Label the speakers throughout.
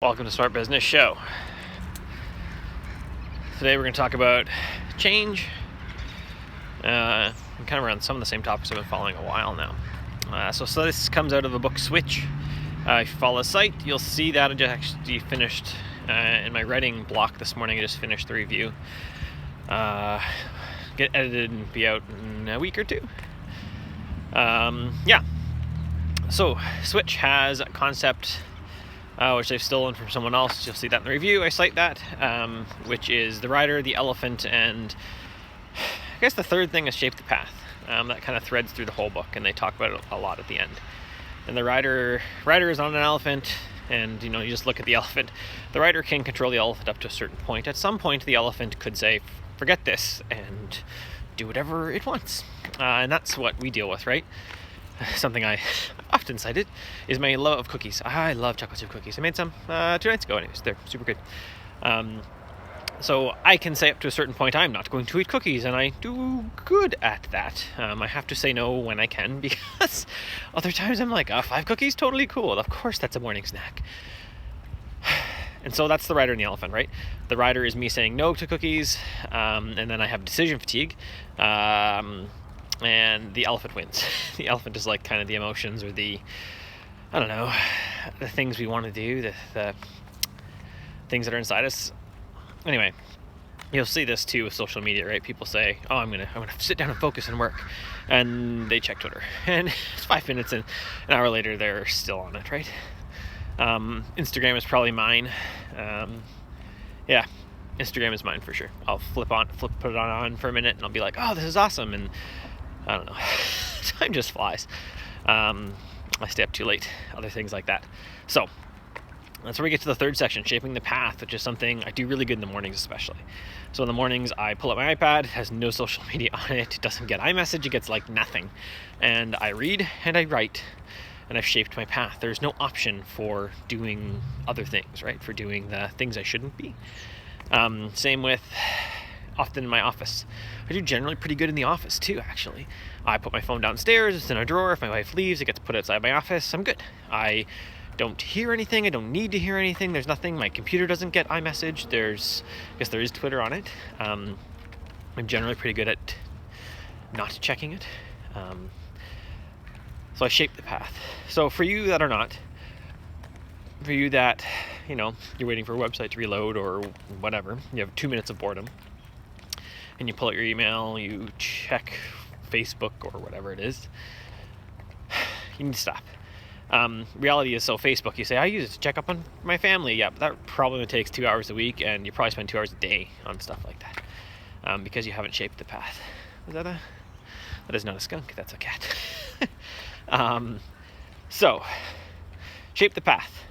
Speaker 1: Welcome to Smart Business Show. Today we're going to talk about change. I'm kind of around some of the same topics I've been following a while now. So this comes out of the book Switch. If you follow the site, you'll see that I just actually finished in my writing block this morning. I just finished the review. Get edited and be out in a week or two. So Switch has a concept which they've stolen from someone else. You'll see that in the review. I cite that, which is the rider, the elephant, and I guess the third thing is shape the path. That kind of threads through the whole book, and they talk about it a lot at the end. And the rider is on an elephant, and you just look at the elephant. The rider can control the elephant up to a certain point. At some point, the elephant could say, "Forget this," and do whatever it wants. And that's what we deal with, right? Something I often cited is my love of cookies. I love chocolate chip cookies. I made some 2 nights ago anyways. They're super good. So I can say up to a certain point I'm not going to eat cookies, and I do good at that. I have to say no when I can, because other times I'm like, 5 cookies, totally cool. Of course that's a morning snack. And so that's the rider and the elephant, right? The rider is me saying no to cookies, and then I have decision fatigue. And the elephant wins. The elephant is like kind of the emotions or the things we want to do, the things that are inside us. Anyway, you'll see this too with social media, right? People say, "Oh, I'm gonna sit down and focus and work," and they check Twitter, and it's 5 minutes, and an hour later they're still on it, right? Instagram is probably mine. Instagram is mine for sure. I'll put it on for a minute, and I'll be like, "Oh, this is awesome," and I don't know. Time just flies. I stay up too late. Other things like that. So that's where we get to the third section, shaping the path, which is something I do really good in the mornings especially. So in the mornings, I pull up my iPad. It has no social media on it. It doesn't get iMessage. It gets like nothing. And I read and I write. And I've shaped my path. There's no option for doing other things, right? For doing the things I shouldn't be. Same with often in my office. I do generally pretty good in the office too, actually. I put my phone downstairs, it's in a drawer. If my wife leaves, it gets put outside my office. I'm good. I don't hear anything. I don't need to hear anything. There's nothing. My computer doesn't get iMessage. I guess there is Twitter on it. I'm generally pretty good at not checking it. So I shape the path. So for you that are not, for you that, you're waiting for a website to reload or whatever, you have 2 minutes of boredom, and you pull out your email, you check Facebook or whatever it is, you need to stop. Reality is, so Facebook, you say, I use it to check up on my family. Yeah, but that probably takes 2 hours a week, and you probably spend 2 hours a day on stuff like that, because you haven't shaped the path. That is not a skunk, that's a cat. So, shape the path.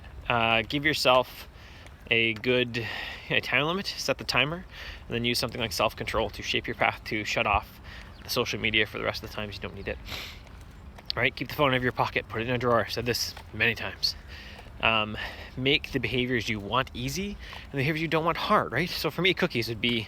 Speaker 1: Give yourself a good time limit, set the timer, and then use something like self-control to shape your path to shut off the social media for the rest of the times you don't need it. All right, keep the phone out of your pocket, put it in a drawer. I've said this many times. Make the behaviors you want easy and the behaviors you don't want hard, right? So for me, cookies would be,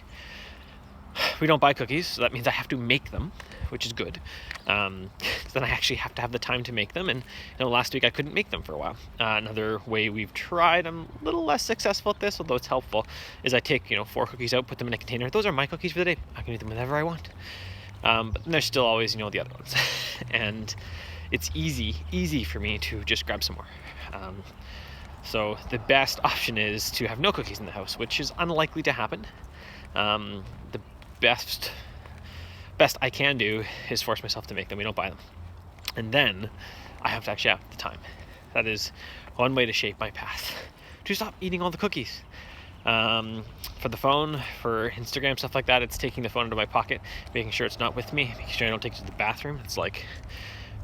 Speaker 1: we don't buy cookies, so that means I have to make them, which is good. Then I actually have to have the time to make them, and last week I couldn't make them for a while. Another way we've tried, I'm a little less successful at this, although it's helpful, is I take 4 cookies out, put them in a container. Those are my cookies for the day. I can eat them whenever I want. But then there's still always the other ones, and it's easy for me to just grab some more. So the best option is to have no cookies in the house, which is unlikely to happen. The best I can do is force myself to make them. We don't buy them. And then I have to actually have the time. That is one way to shape my path. To stop eating all the cookies. For the phone, for Instagram, stuff like that, it's taking the phone into my pocket, making sure it's not with me, making sure I don't take it to the bathroom. It's like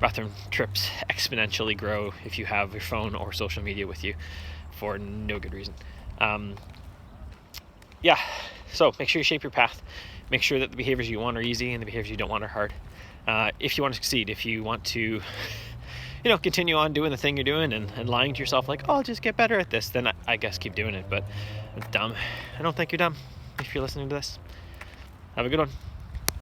Speaker 1: bathroom trips exponentially grow if you have your phone or social media with you for no good reason. So make sure you shape your path. Make sure that the behaviors you want are easy and the behaviors you don't want are hard. If you want to succeed, if you want to, continue on doing the thing you're doing and lying to yourself like, I'll just get better at this, then I guess keep doing it. But it's dumb. I don't think you're dumb if you're listening to this. Have a good one.